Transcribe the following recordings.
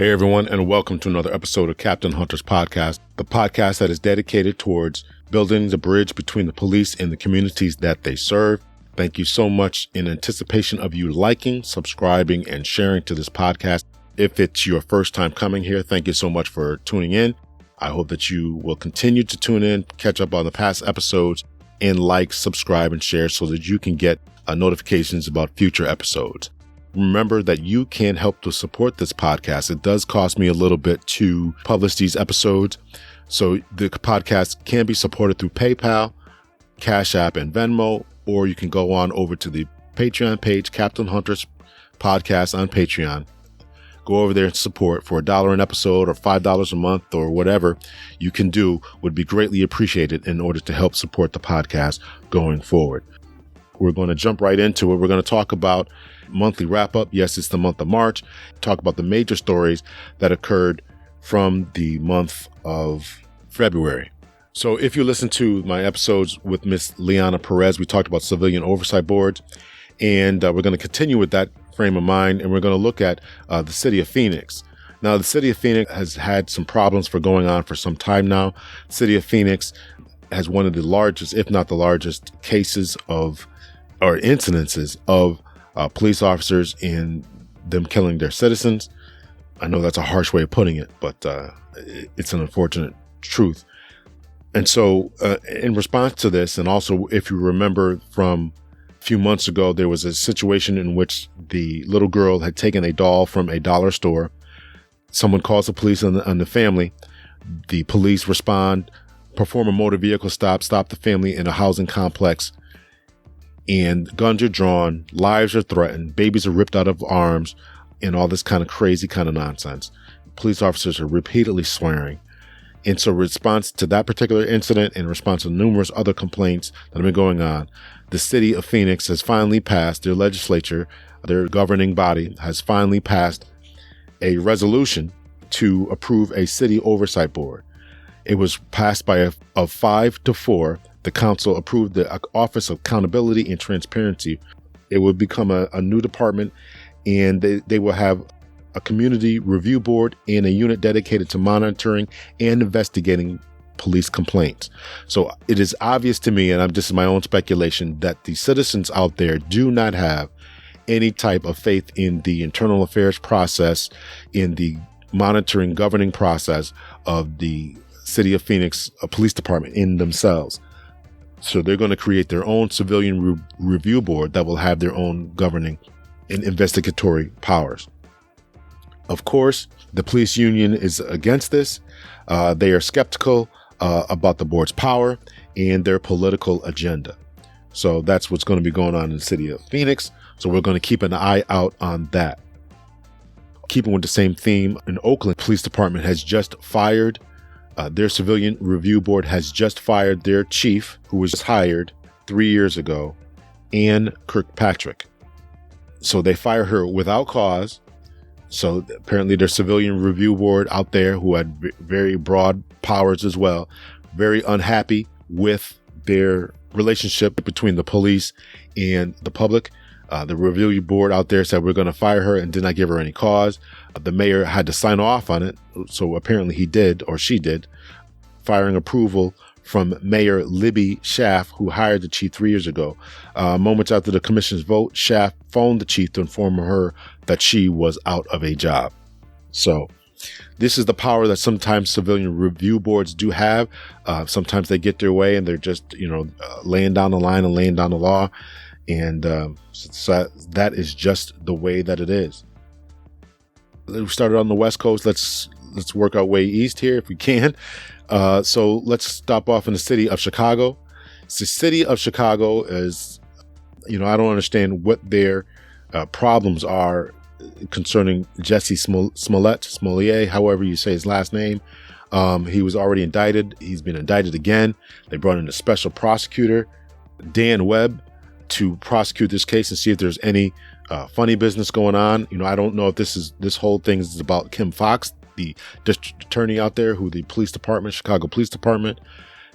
Hey everyone, and welcome to another episode of Captain Hunter's Podcast, the podcast that is dedicated towards building the bridge between the police and the communities that they serve. Thank you so much in anticipation of you liking, subscribing, and sharing to this podcast. If it's your first time coming here, thank you so much for tuning in. I hope that you will continue to tune in, catch up on the past episodes, and like, subscribe, and share so that you can get notifications about future episodes. Remember that you can help to support this podcast. It does cost me a little bit to publish these episodes. So the podcast can be supported through PayPal, Cash App, and Venmo, or you can go on over to the Patreon page, Captain Hunter's Podcast on Patreon. Go over there and support for $1 an episode or $5 a month or whatever you can do would be greatly appreciated in order to help support the podcast going forward. We're going to jump right into it. We're going to talk about monthly wrap up. Yes, it's the month of March. Talk about the major stories that occurred from the month of February. So if you listen to my episodes with Miss Liana Perez, we talked about civilian oversight boards, and we're going to continue with that frame of mind, and we're going to look at the city of Phoenix. Now, the city of Phoenix has had some problems for going on for some time now. The city of Phoenix has one of the largest, if not the largest, cases of or incidences of police officers and them killing their citizens. I know that's a harsh way of putting it, but it's an unfortunate truth. And so in response to this, and also if you remember from a few months ago, there was a situation in which the little girl had taken a doll from a dollar store. Someone calls the police on the family. The police respond, perform a motor vehicle stop the family in a housing complex, and guns are drawn, lives are threatened, babies are ripped out of arms, and all this kind of crazy kind of nonsense. Police officers are repeatedly swearing. And so in response to that particular incident, in response to numerous other complaints that have been going on, the city of Phoenix has finally passed, their legislature, their governing body has finally passed a resolution to approve a city oversight board. It was passed by a 5-4. The council approved the Office of Accountability and Transparency. It will become a new department, and they will have a community review board and a unit dedicated to monitoring and investigating police complaints. So it is obvious to me, and this is my own speculation, that the citizens out there do not have any type of faith in the internal affairs process, in the monitoring, governing process of the City of Phoenix Police Department in themselves. So they're going to create their own civilian review board that will have their own governing and investigatory powers. Of course, the police union is against this. They are skeptical about the board's power and their political agenda. So that's what's going to be going on in the city of Phoenix. So we're going to keep an eye out on that. Keeping with the same theme, in Oakland, Police Department has just fired their civilian review board has just fired their chief, who was hired 3 years ago, Ann Kirkpatrick. So they fire her without cause. So apparently their civilian review board out there, who had very broad powers as well, very unhappy with their relationship between the police and the public. The review board out there said, we're going to fire her, and did not give her any cause. The mayor had to sign off on it. So apparently he did, or she did, firing approval from Mayor Libby Schaff, who hired the chief 3 years ago. Moments after the commission's vote, Schaff phoned the chief to inform her that she was out of a job. So this is the power that sometimes civilian review boards do have. Sometimes they get their way and they're just, laying down the line and laying down the law. And so that is just the way that it is. We started on the West Coast. Let's work our way east here if we can. So let's stop off in the city of Chicago. So the city of Chicago is, I don't understand what their problems are concerning Jussie Smollet, however you say his last name. He was already indicted. He's been indicted again. They brought in a special prosecutor, Dan Webb, to prosecute this case and see if there's any funny business going on. I don't know if this whole thing is about Kim Foxx, the district attorney out there, who the police department, Chicago Police Department,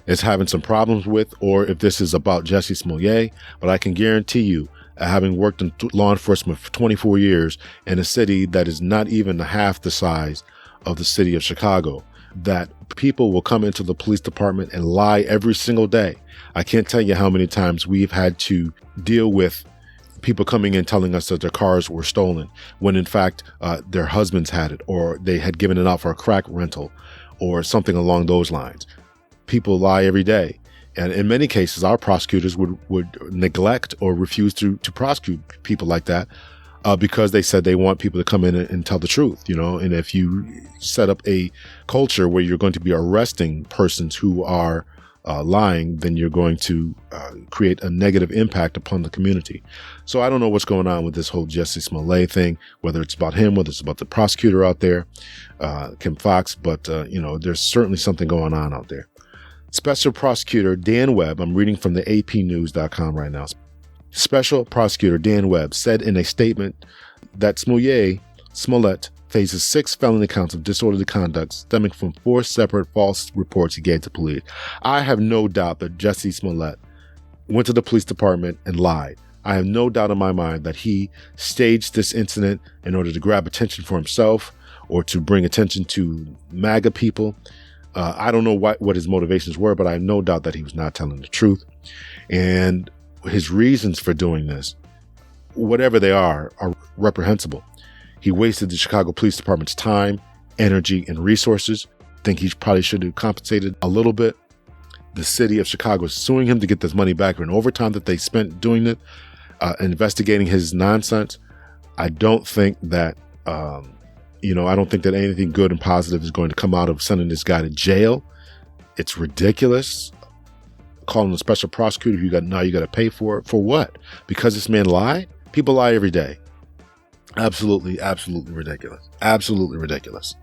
is having some problems with, or if this is about Jussie Smollet. But I can guarantee you having worked in law enforcement for 24 years in a city that is not even half the size of the city of Chicago, that people will come into the police department and lie every single day. I can't tell you how many times we've had to deal with people coming in telling us that their cars were stolen when in fact their husbands had it, or they had given it out for a crack rental or something along those lines. People lie every day. And in many cases, our prosecutors would neglect or refuse to prosecute people like that because they said they want people to come in and tell the truth, and if you set up a culture where you're going to be arresting persons who are lying, then you're going to create a negative impact upon the community. So I don't know what's going on with this whole Jussie Smollet thing, whether it's about him, whether it's about the prosecutor out there, Kim Foxx, but there's certainly something going on out there. Special Prosecutor Dan Webb, I'm reading from the apnews.com right now. Special Prosecutor Dan Webb said in a statement that Smollet faces 6 felony counts of disorderly conduct stemming from 4 separate false reports he gave to police. I have no doubt that Jussie Smollet went to the police department and lied. I have no doubt in my mind that he staged this incident in order to grab attention for himself or to bring attention to MAGA people. I don't know what his motivations were, but I have no doubt that he was not telling the truth. And his reasons for doing this, whatever they are reprehensible. He wasted the Chicago Police Department's time, energy, and resources. I think he probably should have compensated a little bit. The city of Chicago is suing him to get this money back for an overtime that they spent doing it, investigating his nonsense. I don't think that, I don't think that anything good and positive is going to come out of sending this guy to jail. It's ridiculous. Calling a special prosecutor, you got to pay for it. For what? Because this man lied? People lie every day. Absolutely, absolutely ridiculous. Absolutely ridiculous.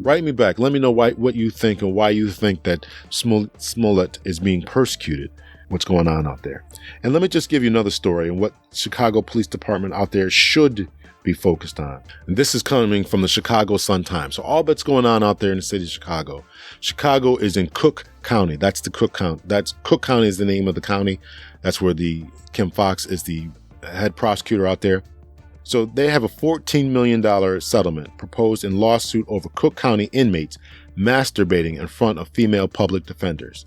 Write me back. Let me know what you think and why you think that Smollet is being persecuted. What's going on out there? And let me just give you another story and what Chicago Police Department out there should be focused on. And this is coming from the Chicago Sun-Times. So all that's going on out there in the city of Chicago. Chicago is in Cook County. That's the Cook County. Cook County is the name of the county. That's where the Kim Foxx is the head prosecutor out there. So they have a $14 million settlement proposed in lawsuit over Cook County inmates masturbating in front of female public defenders.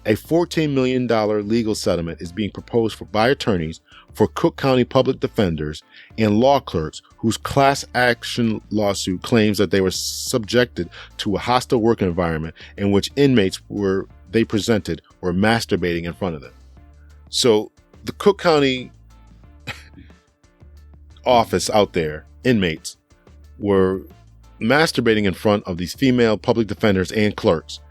A $14 million legal settlement is being proposed by attorneys for Cook County public defenders and law clerks whose class action lawsuit claims that they were subjected to a hostile work environment in which inmates were masturbating in front of them. So the Cook County office out there, inmates were masturbating in front of these female public defenders and clerks.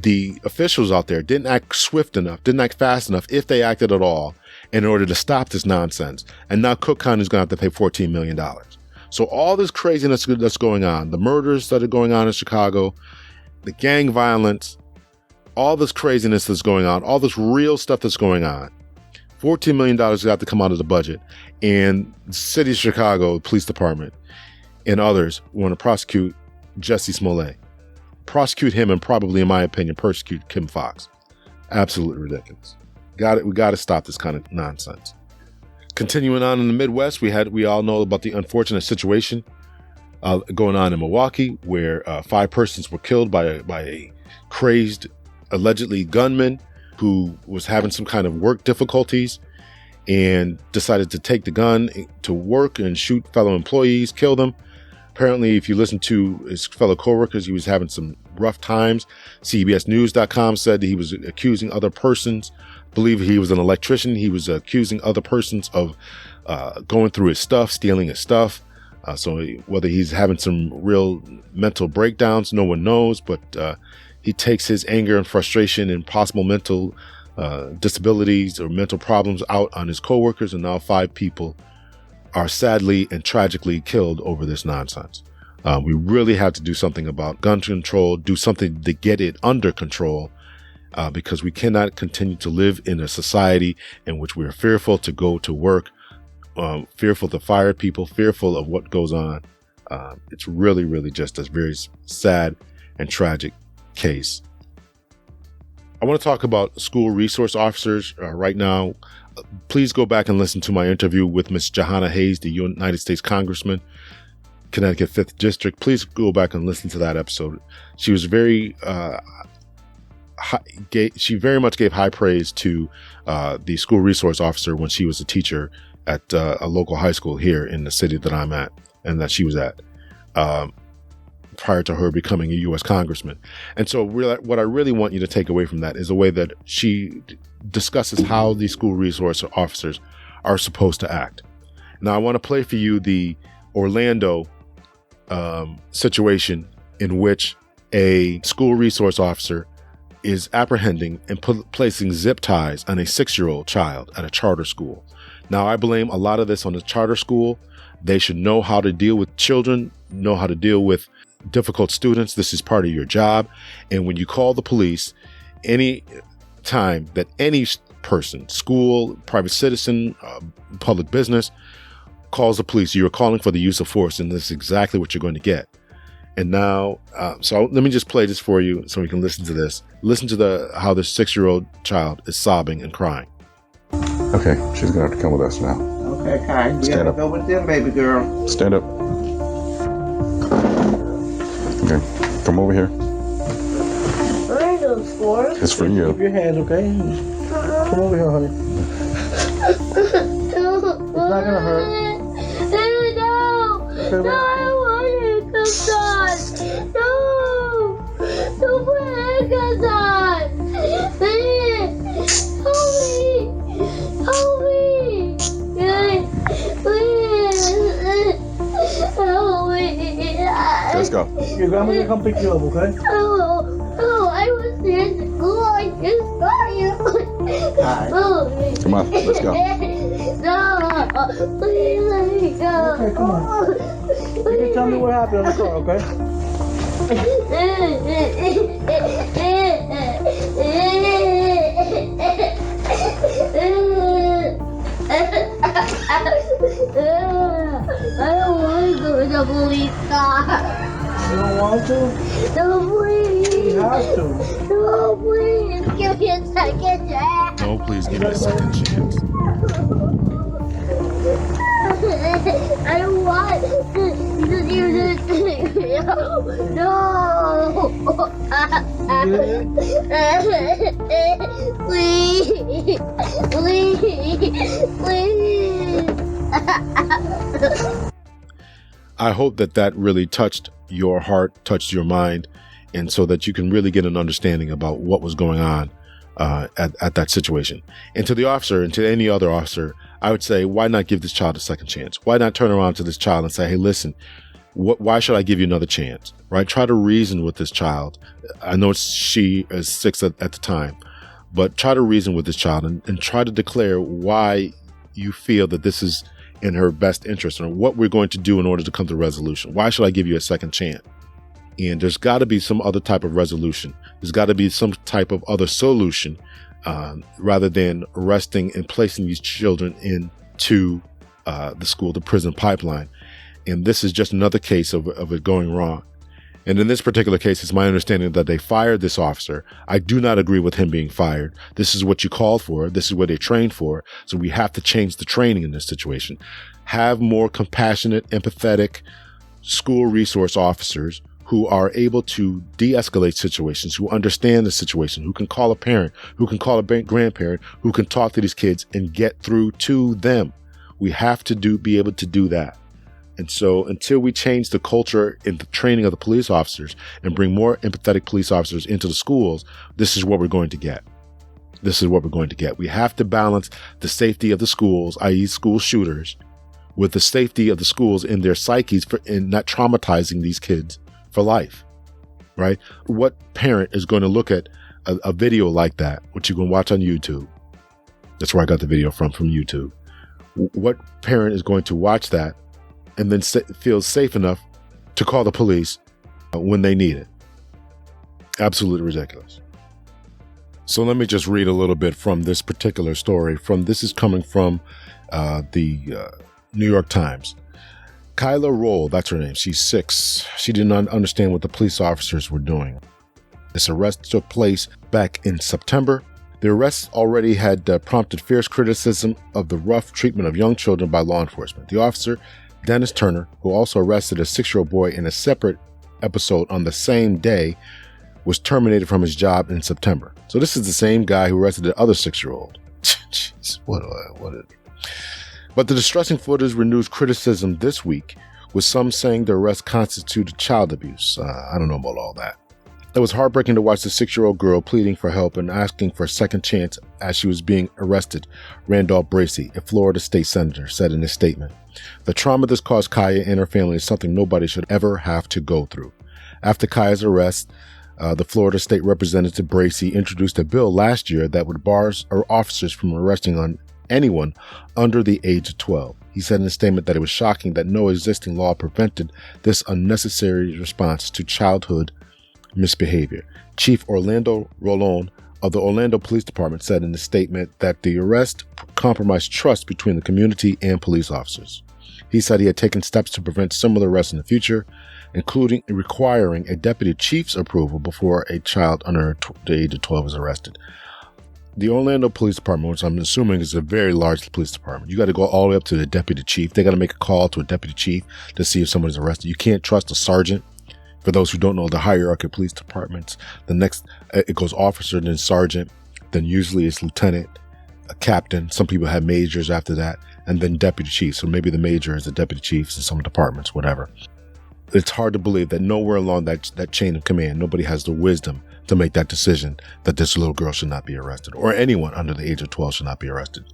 The officials out there didn't act swift enough, didn't act fast enough, if they acted at all, in order to stop this nonsense. And now Cook County is going to have to pay $14 million. So all this craziness that's going on, the murders that are going on in Chicago, the gang violence, all this craziness that's going on, all this real stuff that's going on, $14 million has got to come out of the budget. And the city of Chicago Police Department and others want to prosecute Jussie Smollet. Prosecute him and probably, in my opinion, persecute Kim Foxx. Absolutely ridiculous. We got to stop this kind of nonsense. Continuing on in the Midwest, we all know about the unfortunate situation going on in Milwaukee, where 5 persons were killed by a crazed, allegedly gunman who was having some kind of work difficulties and decided to take the gun to work and shoot fellow employees, kill them. Apparently, if you listen to his fellow coworkers, he was having some rough times. CBSNews.com said he was accusing other persons. I believe he was an electrician. He was accusing other persons of going through his stuff, stealing his stuff. So whether he's having some real mental breakdowns, no one knows. But he takes his anger and frustration and possible mental disabilities or mental problems out on his coworkers. And now 5 people are sadly and tragically killed over this nonsense. We really have to do something about gun control, do something to get it under control, because we cannot continue to live in a society in which we are fearful to go to work, fearful to fire people, fearful of what goes on. It's really, really just a very sad and tragic case. I want to talk about school resource officers right now. Please go back and listen to my interview with Ms. Jahana Hayes, the United States Congressman, Connecticut 5th District. Please go back and listen to that episode. She was she very much gave high praise to the school resource officer when she was a teacher at a local high school here in the city that I'm at and that she was at prior to her becoming a U.S. congressman. And so what I really want you to take away from that is the way that she discusses how these school resource officers are supposed to act. Now, I want to play for you the Orlando situation in which a school resource officer is apprehending and placing zip ties on a 6-year-old child at a charter school. Now, I blame a lot of this on the charter school. They should know how to deal with children, know how to deal with difficult students. This is part of your job. And when you call the police, any time that any person, school, private citizen, public business, calls the police, you're calling for the use of force, and this is exactly what you're going to get. And now, so let me just play this for you so you can listen to this. Listen to how the 6-year-old child is sobbing and crying. Okay, she's gonna have to come with us now. Okay, Kai, we gotta go with them, baby girl. Stand up. Okay, come over here. Where are those for? It's for you. Keep your hands, okay? Come over here, honey. No. It's not gonna hurt. No. Okay, No, I don't want handcuffs on. No. Don't put handcuffs on. Please. Help me. Help me. Please. Help me. Let's go. Your grandma's gonna come pick you up, okay? Oh, I was in school. I just saw you. Alright. Come on, let's go. No, please let me go. Okay, come on. You can tell me what happened on the car, okay? I don't want to go to the police car. You don't want to? No, please. You have to. No, please. Give me a second chance. No, please give me a second chance. I don't want to do this. No. Please. I hope that really touched your heart, touched your mind, and so that you can really get an understanding about what was going on at that situation. And to the officer and to any other officer, I would say, why not give this child a second chance? Why not turn around to this child and say, hey, listen, why should I give you another chance? Right? Try to reason with this child. I know she is 6 at the time, but try to reason with this child and try to declare why you feel that this is in her best interest, or what we're going to do in order to come to a resolution. Why should I give you a second chance? And there's got to be some other type of resolution. There's got to be some type of other solution rather than arresting and placing these children into the school to prison pipeline. And this is just another case of it going wrong. And in this particular case, it's my understanding that they fired this officer. I do not agree with him being fired. This is what you called for. This is what they trained for. So we have to change the training in this situation. Have more compassionate, empathetic school resource officers who are able to de-escalate situations, who understand the situation, who can call a parent, who can call a grandparent, who can talk to these kids and get through to them. We have to be able to do that. And so until we change the culture in the training of the police officers and bring more empathetic police officers into the schools, this is what we're going to get. This is what we're going to get. We have to balance the safety of the schools, i.e. school shooters, with the safety of the schools in their psyches in not traumatizing these kids for life, right? What parent is going to look at a video like that, which you can watch on YouTube? That's where I got the video from YouTube. What parent is going to watch that and then feel safe enough to call the police when they need it? Absolutely ridiculous. So let me just read a little bit from this particular story. This is coming from the New York Times. Kyla Roll, that's her name. She's 6. She did not understand what the police officers were doing. This arrest took place back in September. The arrests already had prompted fierce criticism of the rough treatment of young children by law enforcement. The officer, Dennis Turner, who also arrested a 6-year-old boy in a separate episode on the same day, was terminated from his job in September. So this is the same guy who arrested the other 6-year-old. Jeez, But the distressing footage renews criticism this week, with some saying the arrest constituted child abuse. I don't know about all that. It was heartbreaking to watch the 6-year-old girl pleading for help and asking for a second chance as she was being arrested, Randolph Bracey, a Florida state senator, said in his statement. The trauma this caused Kaya and her family is something nobody should ever have to go through. After Kaya's arrest, the Florida State Representative Bracey introduced a bill last year that would bar officers from arresting on anyone under the age of 12. He said in a statement that it was shocking that no existing law prevented this unnecessary response to childhood misbehavior. Chief Orlando Rolón of the Orlando Police Department said in a statement that the arrest compromised trust between the community and police officers. He said he had taken steps to prevent similar arrests in the future, including requiring a deputy chief's approval before a child under the age of 12 is arrested. The Orlando Police Department, which I'm assuming is a very large police department, you got to go all the way up to the deputy chief. They got to make a call to a deputy chief to see if someone's arrested. You can't trust a sergeant. For those who don't know the hierarchy of police departments, the next, it goes officer, then sergeant, then usually it's lieutenant, a captain. Some people have majors after that, and then deputy chief. So maybe the major is the deputy chiefs in some departments, whatever. It's hard to believe that nowhere along that chain of command, nobody has the wisdom to make that decision that this little girl should not be arrested, or anyone under the age of 12 should not be arrested.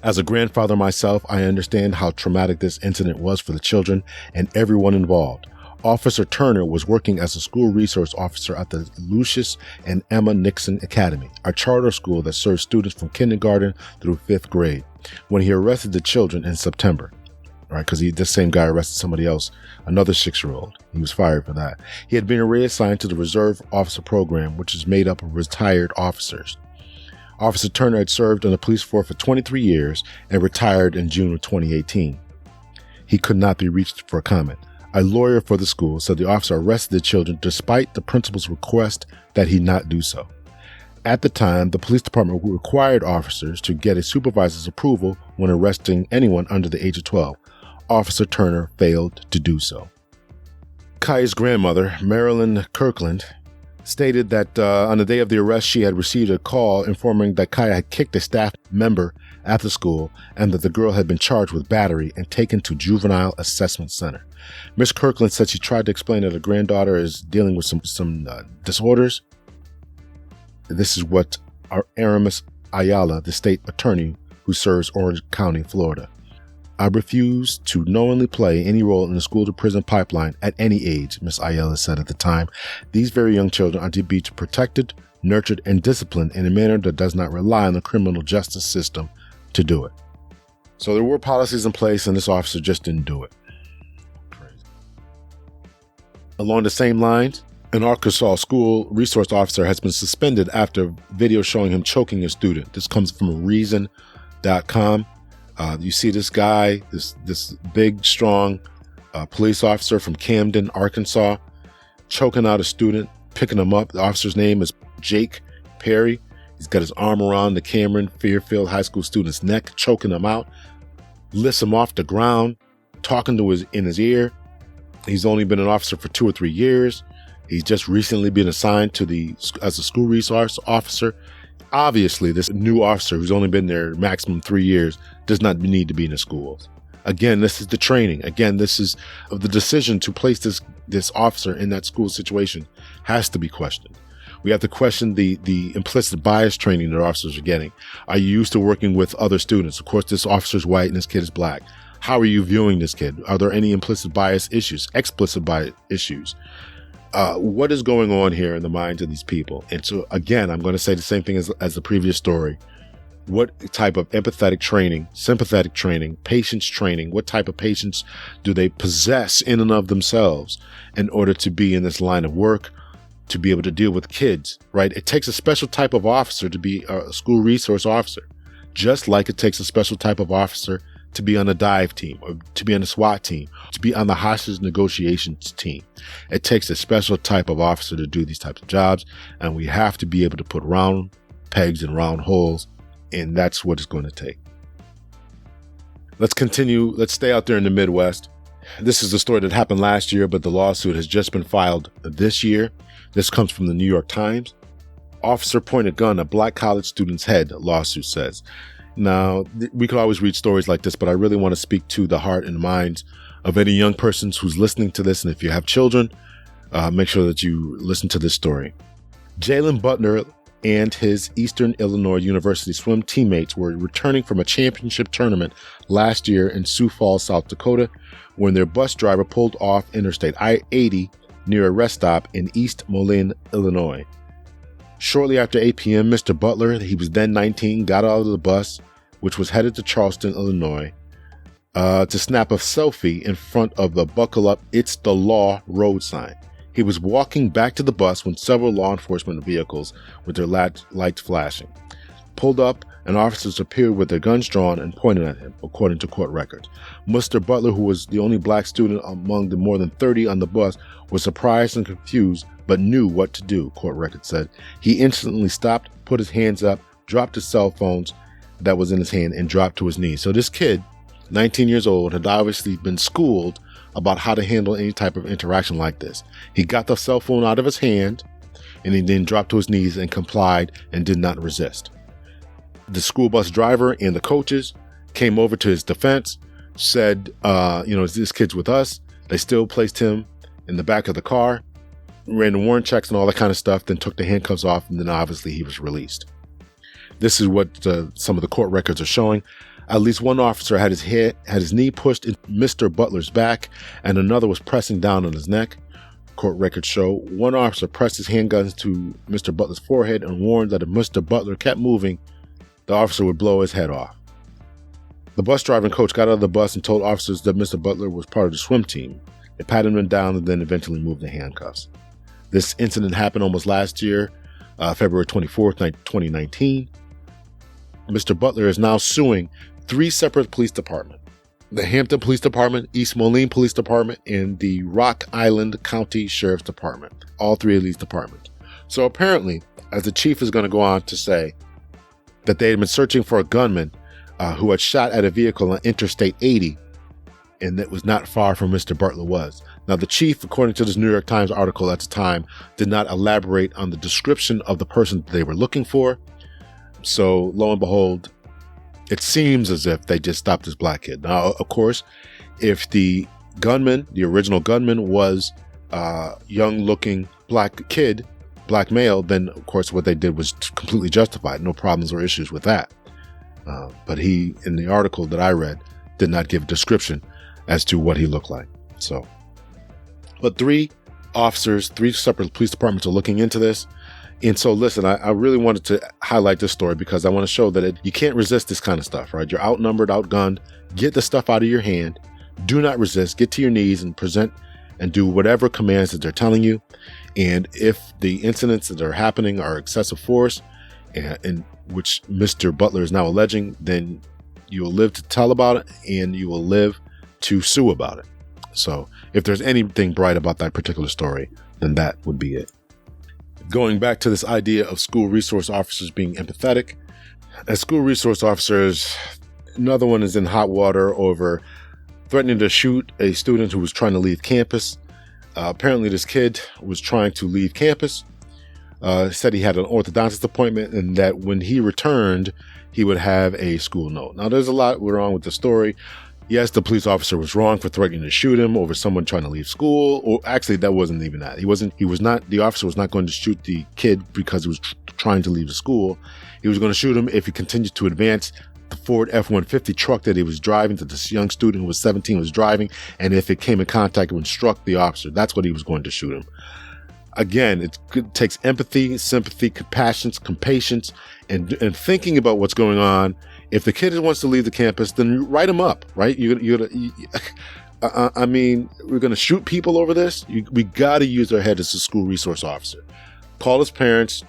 As a grandfather myself, I understand how traumatic this incident was for the children and everyone involved. Officer Turner was working as a school resource officer at the Lucius and Emma Nixon Academy, a charter school that serves students from kindergarten through 5th grade, when he arrested the children in September. Right, because this same guy arrested somebody else, another 6-year-old. He was fired for that. He had been reassigned to the Reserve Officer Program, which is made up of retired officers. Officer Turner had served on the police force for 23 years and retired in June of 2018. He could not be reached for a comment. A lawyer for the school said the officer arrested the children despite the principal's request that he not do so. At the time, the police department required officers to get a supervisor's approval when arresting anyone under the age of 12. Officer Turner failed to do so. Kaya's grandmother, Marilyn Kirkland, stated that on the day of the arrest, she had received a call informing that Kaya had kicked a staff member at the school and that the girl had been charged with battery and taken to Juvenile Assessment Center. Ms. Kirkland said she tried to explain that her granddaughter is dealing with some disorders. This is what Aramis Ayala, the state attorney who serves Orange County, Florida. I refuse to knowingly play any role in the school-to-prison pipeline at any age, Ms. Ayala said at the time. These very young children are to be protected, nurtured, and disciplined in a manner that does not rely on the criminal justice system to do it. So there were policies in place, and this officer just didn't do it. Crazy. Along the same lines, an Arkansas school resource officer has been suspended after video showing him choking a student. This comes from Reason.com. You see this guy, this big, strong police officer from Camden, Arkansas, choking out a student, picking him up. The officer's name is Jake Perry. He's got his arm around the Cameron Fairfield High School student's neck, choking him out, lifts him off the ground, talking in his ear. He's only been an officer for 2 or 3 years. He's just recently been assigned as a school resource officer. Obviously, this new officer who's only been there maximum 3 years does not need to be in the schools. Again, this is the training. Again, this is the decision to place this officer in that school situation has to be questioned. We have to question the implicit bias training that officers are getting. Are you used to working with other students? Of course, this officer's white and this kid is black. How are you viewing this kid? Are there any implicit bias issues, explicit bias issues? What is going on here in the minds of these people? And so, again, I'm going to say the same thing as the previous story. What type of empathetic training, sympathetic training, patience training, what type of patience do they possess in and of themselves in order to be in this line of work, to be able to deal with kids, right? It takes a special type of officer to be a school resource officer, just like it takes a special type of officer to be on a dive team or to be on a SWAT team, to be on the hostage negotiations team. It takes a special type of officer to do these types of jobs, and we have to be able to put pegs in round holes, and that's what it's going to take. Let's continue. Let's stay out there in the Midwest. This is a story that happened last year, but the lawsuit has just been filed this year. This comes from the New York Times. Officer pointed gun at black college student's head, lawsuit says. Now, we could always read stories like this, but I really want to speak to the heart and minds of any young persons who's listening to this. And if you have children, make sure that you listen to this story. Jalen Butler and his Eastern Illinois University swim teammates were returning from a championship tournament last year in Sioux Falls, South Dakota, when their bus driver pulled off Interstate I-80 near a rest stop in East Moline, Illinois. Shortly after 8 p.m., Mr. Butler, he was then 19, got out of the bus, which was headed to Charleston, Illinois, to snap a selfie in front of the Buckle Up, It's the Law road sign. He was walking back to the bus when several law enforcement vehicles with their lights flashing pulled up, and officers appeared with their guns drawn and pointed at him, according to court records. Mr. Butler, who was the only black student among the more than 30 on the bus, was surprised and confused, but knew what to do, court records said. He instantly stopped, put his hands up, dropped his cell phones that was in his hand, and dropped to his knees. So this kid, 19 years old, had obviously been schooled about how to handle any type of interaction like this. He got the cell phone out of his hand, and he then dropped to his knees and complied and did not resist. The school bus driver and the coaches came over to his defense, said, this kid's with us. They still placed him in the back of the car, ran the warrant checks and all that kind of stuff, then took the handcuffs off, and then obviously he was released. This is what some of the court records are showing. At least one officer had his knee pushed in Mr. Butler's back, and another was pressing down on his neck. Court records show one officer pressed his handguns to Mr. Butler's forehead and warned that if Mr. Butler kept moving, the officer would blow his head off. The bus driver and coach got out of the bus and told officers that Mr. Butler was part of the swim team. They patted him down and then eventually moved the handcuffs. This incident happened almost last year, February 24th, 2019. Mr. Butler is now suing 3 separate police departments: the Hampton Police Department, East Moline Police Department, and the Rock Island County Sheriff's Department, all 3 of these departments. So apparently, as the chief is going to go on to say, that they had been searching for a gunman who had shot at a vehicle on Interstate 80, and that was not far from Mr. Butler was. Now, the chief, according to this New York Times article at the time, did not elaborate on the description of the person they were looking for. So, lo and behold, it seems as if they just stopped this black kid. Now, of course, if the gunman, the original gunman, was a young-looking black kid, black male, then of course what they did was completely justified. No problems or issues with that. But he, in the article that I read, did not give a description as to what he looked like. So, but 3 officers, 3 separate police departments are looking into this. And so, listen, I really wanted to highlight this story because I want to show that you can't resist this kind of stuff, right? You're outnumbered, outgunned. Get the stuff out of your hand. Do not resist. Get to your knees and present and do whatever commands that they're telling you. And if the incidents that are happening are excessive force, and which Mr. Butler is now alleging, then you will live to tell about it and you will live to sue about it. So if there's anything bright about that particular story, then that would be it. Going back to this idea of school resource officers being empathetic, as school resource officers, another one is in hot water over threatening to shoot a student who was trying to leave campus. Apparently this kid was trying to leave campus, said he had an orthodontist appointment and that when he returned, he would have a school note. Now, there's a lot wrong with the story. Yes, the police officer was wrong for threatening to shoot him over someone trying to leave school. Or actually, that wasn't even that. The officer was not going to shoot the kid because he was trying to leave the school. He was going to shoot him if he continued to advance the Ford F-150 truck that he was driving, that this young student who was 17 was driving, and if it came in contact and struck the officer, that's what he was going to shoot him. Again, it takes empathy, sympathy, compassion, patience, and thinking about what's going on. If the kid wants to leave the campus, then write him up, right? We're going to shoot people over this. We got to use our head as a school resource officer. Call his parents,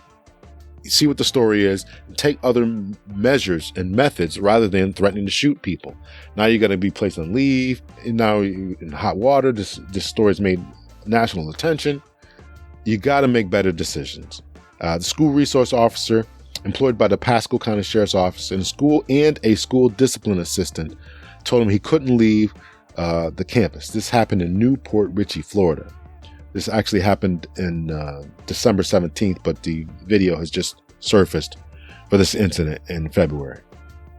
see what the story is, and take other measures and methods rather than threatening to shoot people. Now you're going to be placed on leave, and now you're in hot water. This story's made national attention. You got to make better decisions. The school resource officer employed by the Pasco County Sheriff's Office in school, and a school discipline assistant told him he couldn't leave the campus. This happened in Newport Richey, Florida. This actually happened in December 17th, but the video has just surfaced for this incident in February.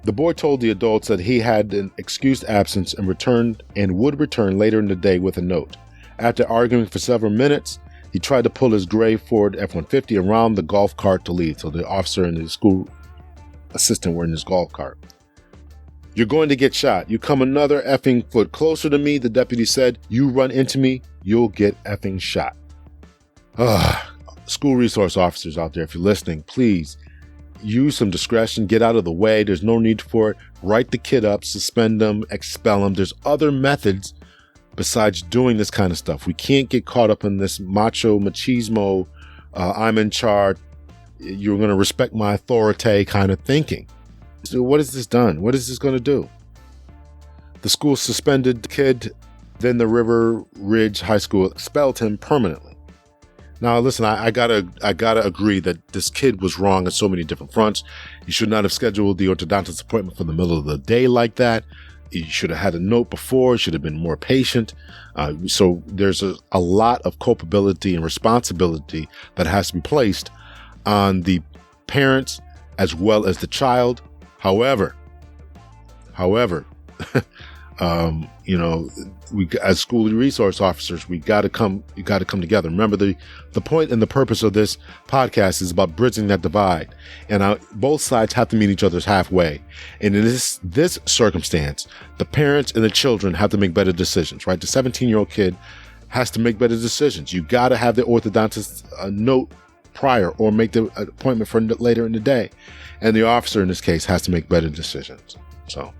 The boy told the adults that he had an excused absence and would return later in the day with a note. After arguing for several minutes, he tried to pull his gray Ford F-150 around the golf cart to leave. So the officer and the school assistant were in his golf cart. "You're going to get shot. You come another effing foot closer to me," the deputy said. "You run into me, you'll get effing shot." School resource officers out there, if you're listening, please use some discretion. Get out of the way. There's no need for it. Write the kid up, suspend them, expel them. There's other methods besides doing this kind of stuff. We can't get caught up in this machismo, I'm in charge, you're going to respect my authority kind of thinking. So what has this done? What is this going to do? The school suspended the kid, then the River Ridge High School expelled him permanently. Now, listen, I gotta agree that this kid was wrong on so many different fronts. You should not have scheduled the orthodontist appointment for the middle of the day like that. You should have had a note before. Should have been more patient. So there's a lot of culpability and responsibility that has to be placed on the parents as well as the child. However, we as school resource officers, you got to come together. Remember, the point and the purpose of this podcast is about bridging that divide, and both sides have to meet each other's halfway. And in this circumstance, the parents and the children have to make better decisions, right? The 17-year-old kid has to make better decisions. You got to have the orthodontist note prior, or make the appointment for later in the day, and the officer in this case has to make better decisions. So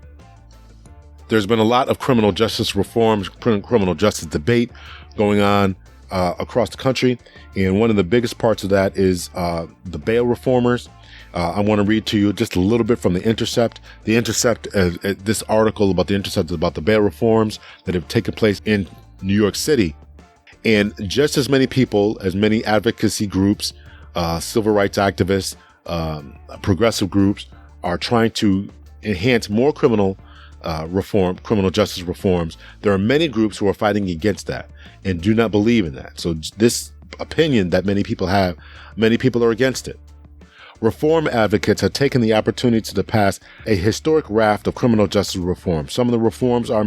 there's been a lot of criminal justice reforms, criminal justice debate going on across the country. And one of the biggest parts of that is the bail reformers. I want to read to you just a little bit from The Intercept. The Intercept, this article about The Intercept is about the bail reforms that have taken place in New York City. And just as many people, as many advocacy groups, civil rights activists, progressive groups are trying to enhance more criminal justice reforms. There are many groups who are fighting against that and do not believe in that. So this opinion that many people have, many people are against it. Reform advocates have taken the opportunity to pass a historic raft of criminal justice reform. Some of the reforms are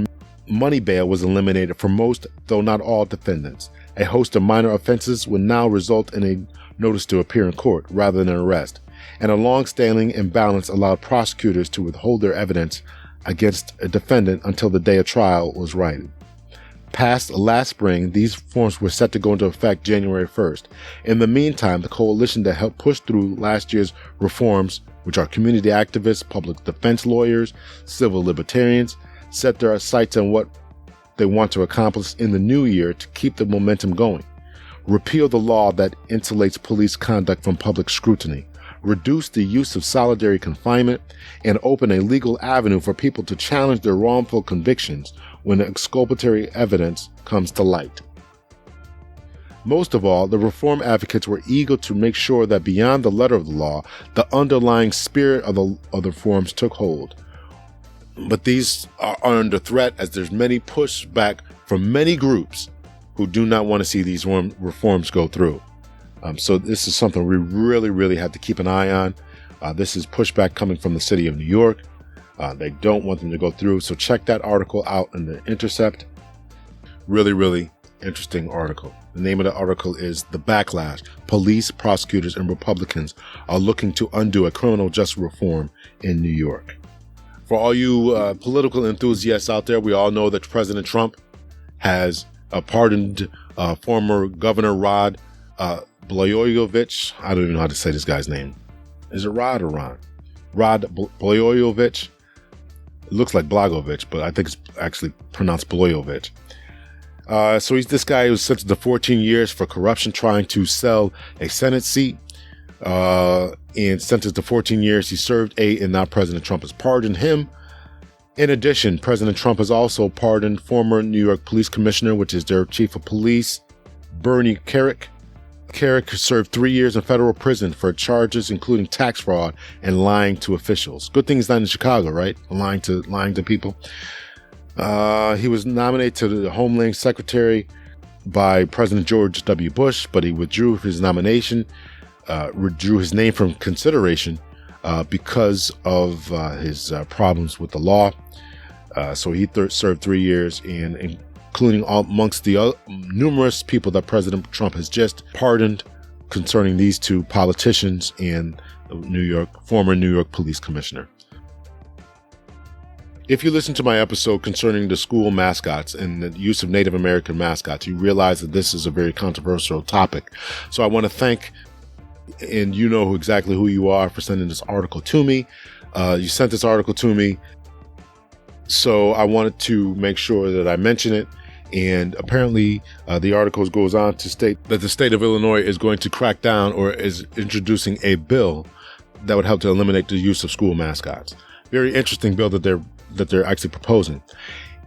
money bail was eliminated for most, though not all, defendants. A host of minor offenses would now result in a notice to appear in court rather than an arrest. And a long-standing imbalance allowed prosecutors to withhold their evidence against a defendant until the day of trial was righted. Passed last spring, these reforms were set to go into effect January 1st. In the meantime, the coalition that helped push through last year's reforms, which are community activists, public defense lawyers, civil libertarians, set their sights on what they want to accomplish in the new year to keep the momentum going. Repeal the law that insulates police conduct from public scrutiny. Reduce the use of solitary confinement, and open a legal avenue for people to challenge their wrongful convictions when exculpatory evidence comes to light. Most of all, the reform advocates were eager to make sure that beyond the letter of the law, the underlying spirit of the reforms took hold. But these are under threat as there's many pushback from many groups who do not want to see these reforms go through. So this is something we really, really have to keep an eye on. This is pushback coming from the city of New York. They don't want them to go through. So check that article out in The Intercept. Really, really interesting article. The name of the article is The Backlash. Police, prosecutors, and Republicans are looking to undo a criminal justice reform in New York. For all you political enthusiasts out there, we all know that President Trump has pardoned former Governor Rod Blagojevich. I don't even know how to say this guy's name. Is it Rod or Ron? Rod Blagojevich. It looks like Blagojevich, but I think it's actually pronounced Blagojevich. So this guy was sentenced to 14 years for corruption, trying to sell a Senate seat. And sentenced to 14 years. He served 8, and now President Trump has pardoned him. In addition, President Trump has also pardoned former New York Police Commissioner, which is their chief of police, Bernie Kerik, Carrick served 3 years in federal prison for charges including tax fraud and lying to officials. Good thing he's not in Chicago, right? Lying to people. He was nominated to the Homeland Secretary by President George W. Bush, but he withdrew his nomination, withdrew his name from consideration because of his problems with the law. So he served 3 years, and including amongst the numerous people that President Trump has just pardoned concerning these two politicians and the former New York police commissioner. If you listen to my episode concerning the school mascots and the use of Native American mascots, you realize that this is a very controversial topic. So I want to thank, and you know exactly who you are, for sending this article to me. You sent this article to me, so I wanted to make sure that I mention it. And apparently the article goes on to state that the state of Illinois is going to crack down, or is introducing a bill that would help to eliminate the use of school mascots. Very interesting bill that they're actually proposing.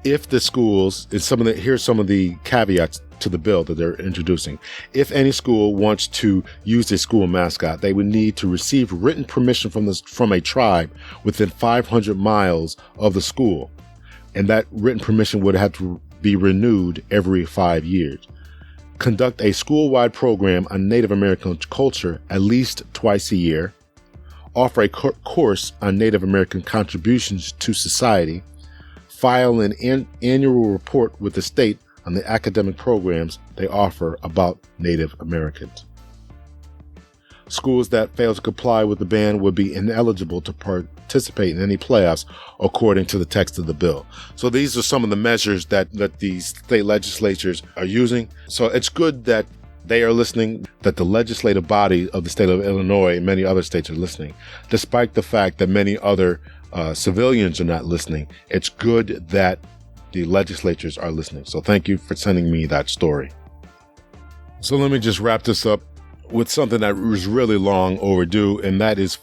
If the schools, here's some of the caveats to the bill that they're introducing. If any school wants to use a school mascot, they would need to receive written permission from a tribe within 500 miles of the school. And that written permission would have to be renewed every 5 years. Conduct a school-wide program on Native American culture at least twice a year. Offer a course on Native American contributions to society. File an annual report with the state on the academic programs they offer about Native Americans. Schools that fail to comply with the ban would be ineligible to participate in any playoffs, according to the text of the bill. So these are some of the measures that these state legislatures are using. So it's good that they are listening, that the legislative body of the state of Illinois and many other states are listening, despite the fact that many other civilians are not listening. It's good that the legislatures are listening. So thank you for sending me that story. So let me just wrap this up with something that was really long overdue, and that is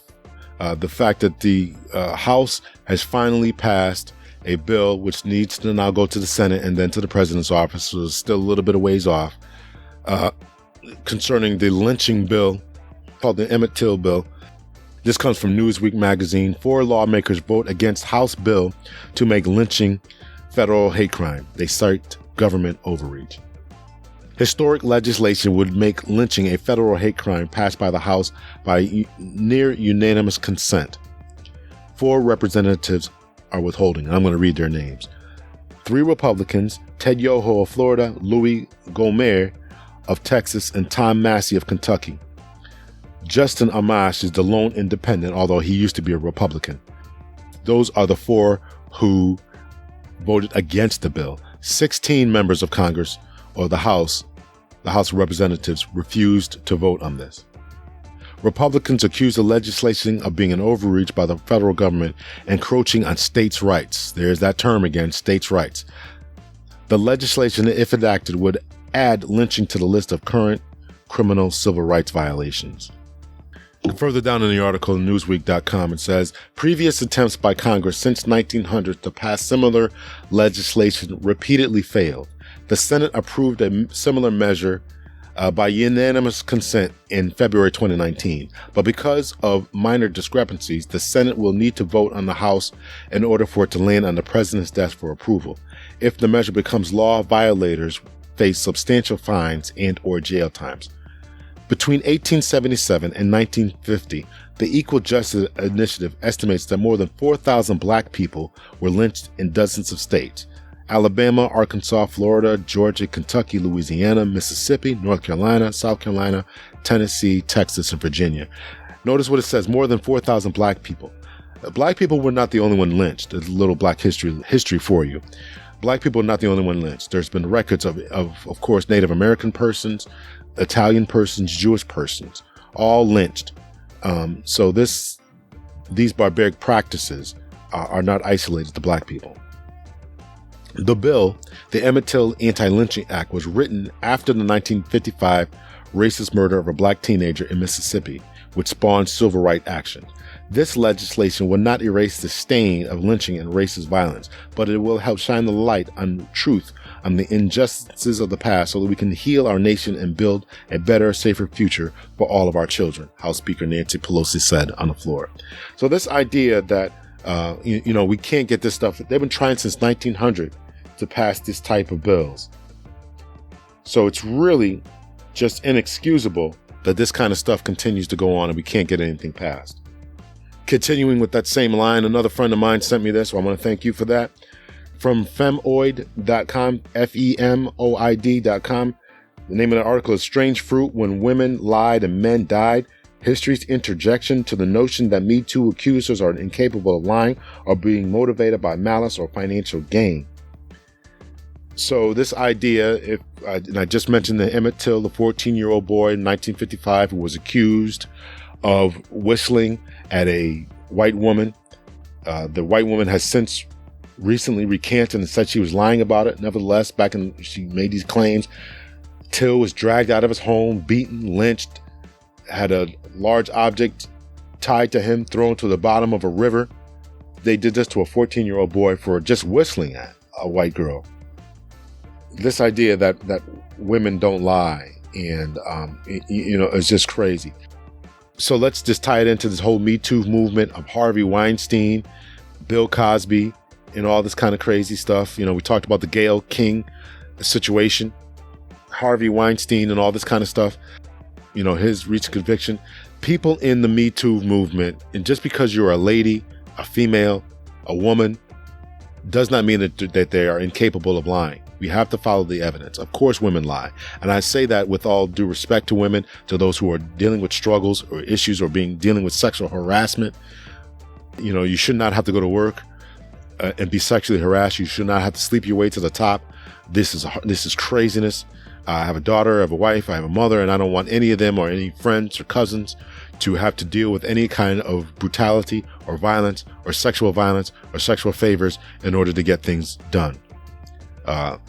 the fact that the House has finally passed a bill which needs to now go to the Senate and then to the president's office, so it's still a little bit of ways off, concerning the lynching bill called the Emmett Till bill. This comes from Newsweek magazine. 4 lawmakers vote against House bill to make lynching federal hate crime. They cite government overreach. Historic legislation would make lynching a federal hate crime passed by the House by near unanimous consent. 4 representatives are withholding. I'm going to read their names. 3 Republicans, Ted Yoho of Florida, Louis Gohmert of Texas, and Tom Massey of Kentucky. Justin Amash is the lone independent, although he used to be a Republican. Those are the 4 who voted against the bill. 16 members of Congress, or the House of Representatives, refused to vote on this. Republicans accuse the legislation of being an overreach by the federal government, encroaching on states' rights. There's that term again, states' rights. The legislation, if enacted, would add lynching to the list of current criminal civil rights violations. Further down in the article in Newsweek.com, it says, previous attempts by Congress since 1900 to pass similar legislation repeatedly failed. The Senate approved a similar measure by unanimous consent in February 2019. But because of minor discrepancies, the Senate will need to vote on the House in order for it to land on the president's desk for approval. If the measure becomes law, violators face substantial fines and or jail times. Between 1877 and 1950, the Equal Justice Initiative estimates that more than 4,000 black people were lynched in dozens of states: Alabama, Arkansas, Florida, Georgia, Kentucky, Louisiana, Mississippi, North Carolina, South Carolina, Tennessee, Texas, and Virginia. Notice what it says, more than 4,000 black people. Black people were not the only one lynched. A little black history for you. Black people are not the only one lynched. There's been records of course, Native American persons, Italian persons, Jewish persons, all lynched. So these barbaric practices are not isolated to black people. The bill, the Emmett Till Anti-Lynching Act, was written after the 1955 racist murder of a black teenager in Mississippi, which spawned civil rights action. This legislation will not erase the stain of lynching and racist violence, but it will help shine the light on truth on the injustices of the past so that we can heal our nation and build a better, safer future for all of our children, House Speaker Nancy Pelosi said on the floor. So this idea that, we can't get this stuff, they've been trying since 1900 to pass this type of bills. So it's really just inexcusable that this kind of stuff continues to go on and we can't get anything passed. Continuing with that same line, another friend of mine sent me this, so I want to thank you for that. From femoid.com, FEMOID.com. The name of the article is Strange Fruit When Women Lied and Men Died. History's interjection to the notion that Me Too accusers are incapable of lying or being motivated by malice or financial gain. So this idea, and I just mentioned the Emmett Till, the 14-year-old boy in 1955 who was accused of whistling at a white woman. The white woman has since recently recanted and said she was lying about it. Nevertheless, she made these claims. Till was dragged out of his home, beaten, lynched, had a large object tied to him, thrown to the bottom of a river. They did this to a 14-year-old boy for just whistling at a white girl. This idea that women don't lie, and it's just crazy. So let's just tie it into this whole Me Too movement of Harvey Weinstein, Bill Cosby, and all this kind of crazy stuff. We talked about the Gayle King situation, Harvey Weinstein, and all this kind of stuff. His recent conviction. People in the Me Too movement, and just because you're a lady, a female, a woman, does not mean that they are incapable of lying. We have to follow the evidence. Of course, women lie. And I say that with all due respect to women, to those who are dealing with struggles or issues or dealing with sexual harassment. You should not have to go to work and be sexually harassed. You should not have to sleep your way to the top. This is craziness. I have a daughter, I have a wife, I have a mother, and I don't want any of them or any friends or cousins to have to deal with any kind of brutality or violence or sexual favors in order to get things done.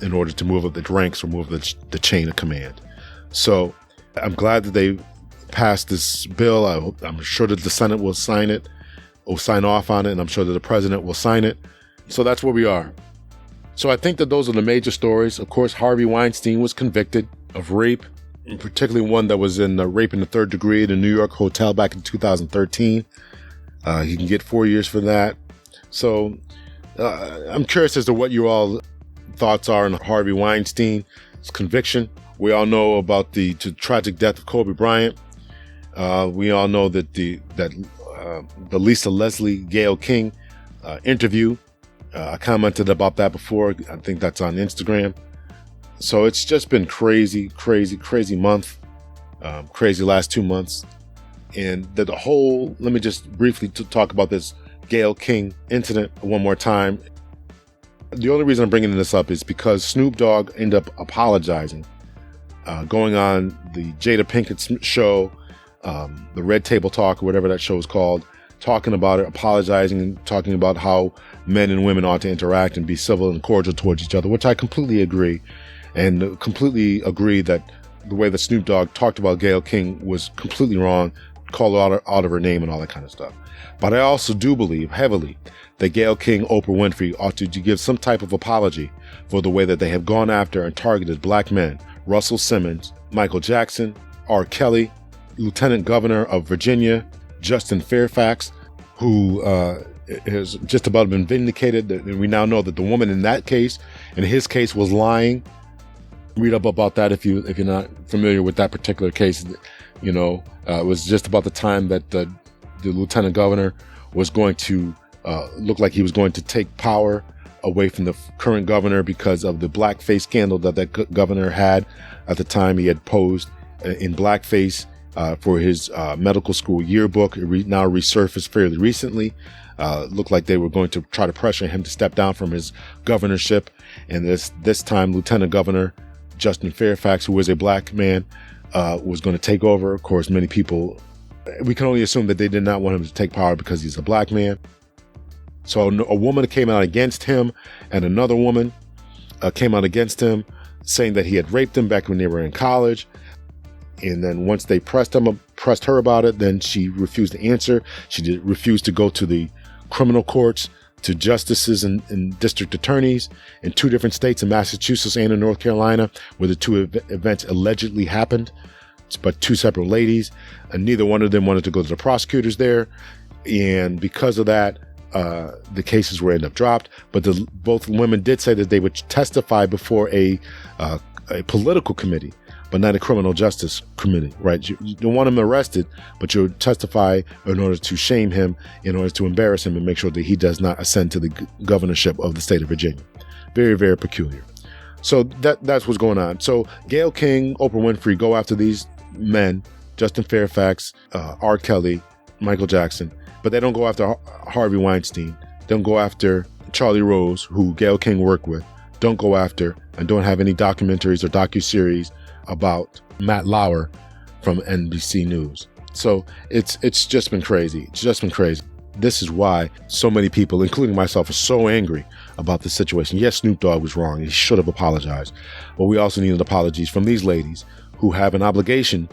In order to move up the ranks or move the chain of command. So I'm glad that they passed this bill. I'm sure that the Senate will sign off on it, and I'm sure that the president will sign it. So that's where we are. So I think that those are the major stories. Of course, Harvey Weinstein was convicted of rape, particularly one that was in rape in the third degree at a New York hotel back in 2013. He can get 4 years for that. So I'm curious as to what you all thoughts are on Harvey Weinstein's conviction. We all know about the tragic death of Kobe Bryant. We all know that the Lisa Leslie Gayle King interview. I commented about that before. I think that's on Instagram. So it's just been crazy month, crazy last 2 months. And let me just briefly talk about this Gayle King incident one more time. The only reason I'm bringing this up is because Snoop Dogg ended up apologizing, going on the Jada Pinkett show, the Red Table Talk, or whatever that show is called, talking about it, apologizing, and talking about how men and women ought to interact and be civil and cordial towards each other, which I completely agree, and completely agree that the way that Snoop Dogg talked about Gayle King was completely wrong, called her out of her name and all that kind of stuff. But I also do believe heavily that Gayle King, Oprah Winfrey ought to give some type of apology for the way that they have gone after and targeted black men. Russell Simmons, Michael Jackson, R. Kelly, Lieutenant Governor of Virginia, Justin Fairfax, who has just about been vindicated. We now know that the woman in his case, was lying. Read up about that if you're not familiar with that particular case. It was just about the time that the lieutenant governor was going to look like he was going to take power away from the current governor because of the blackface scandal that governor had at the time. He had posed in blackface for his medical school yearbook. It now resurfaced fairly recently. Looked like they were going to try to pressure him to step down from his governorship. And this time, Lieutenant Governor Justin Fairfax, who was a black man, was going to take over. Of course, many people, we can only assume that they did not want him to take power because he's a black man. So a woman came out against him, and another woman came out against him, saying that he had raped them back when they were in college. And then once they pressed her about it, then she refused to answer. She refused to go to the criminal courts to justices and district attorneys in 2 different states, in Massachusetts and in North Carolina, where the 2 events allegedly happened. But 2 separate ladies, and neither one of them wanted to go to the prosecutors there. And because of that, the cases were end up dropped. But both women did say that they would testify before a political committee, but not a criminal justice committee, right? You don't want him arrested, but you'll testify in order to shame him, in order to embarrass him, and make sure that he does not ascend to the governorship of the state of Virginia. Very, very peculiar. So that's what's going on. So Gayle King, Oprah Winfrey go after these men, Justin Fairfax, R. Kelly, Michael Jackson, but they don't go after Harvey Weinstein. They don't go after Charlie Rose, who Gayle King worked with. Don't go after, and don't have any documentaries or docuseries about Matt Lauer from NBC News. So it's just been crazy. It's just been crazy. This is why so many people, including myself, are so angry about the situation. Yes, Snoop Dogg was wrong. He should have apologized. But we also needed apologies from these ladies who have an obligation,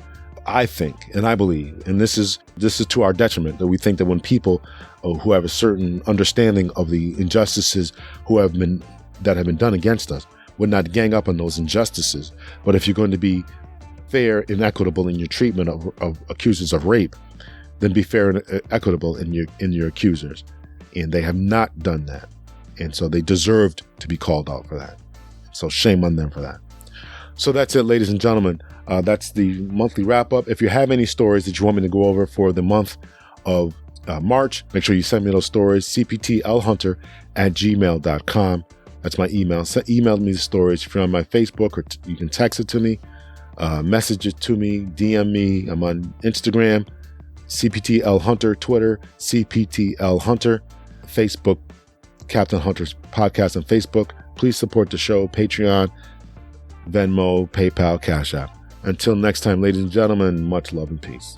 I think, and I believe, and this is to our detriment, that we think that when people who have a certain understanding of the injustices that have been done against us would not gang up on those injustices. But if you're going to be fair and equitable in your treatment of accusers of rape, then be fair and equitable in your accusers. And they have not done that. And so they deserved to be called out for that. So shame on them for that. So that's it, ladies and gentlemen. That's the monthly wrap up. If you have any stories that you want me to go over for the month of March, make sure you send me those stories, cptlhunter@gmail.com. That's my email. So email me the stories if you're on my Facebook, or you can text it to me, message it to me, DM me. I'm on Instagram, CPTLHunter, Twitter, CPTLHunter, Facebook, Captain Hunter's Podcast on Facebook. Please support the show, Patreon, Venmo, PayPal, Cash App. Until next time, ladies and gentlemen, much love and peace.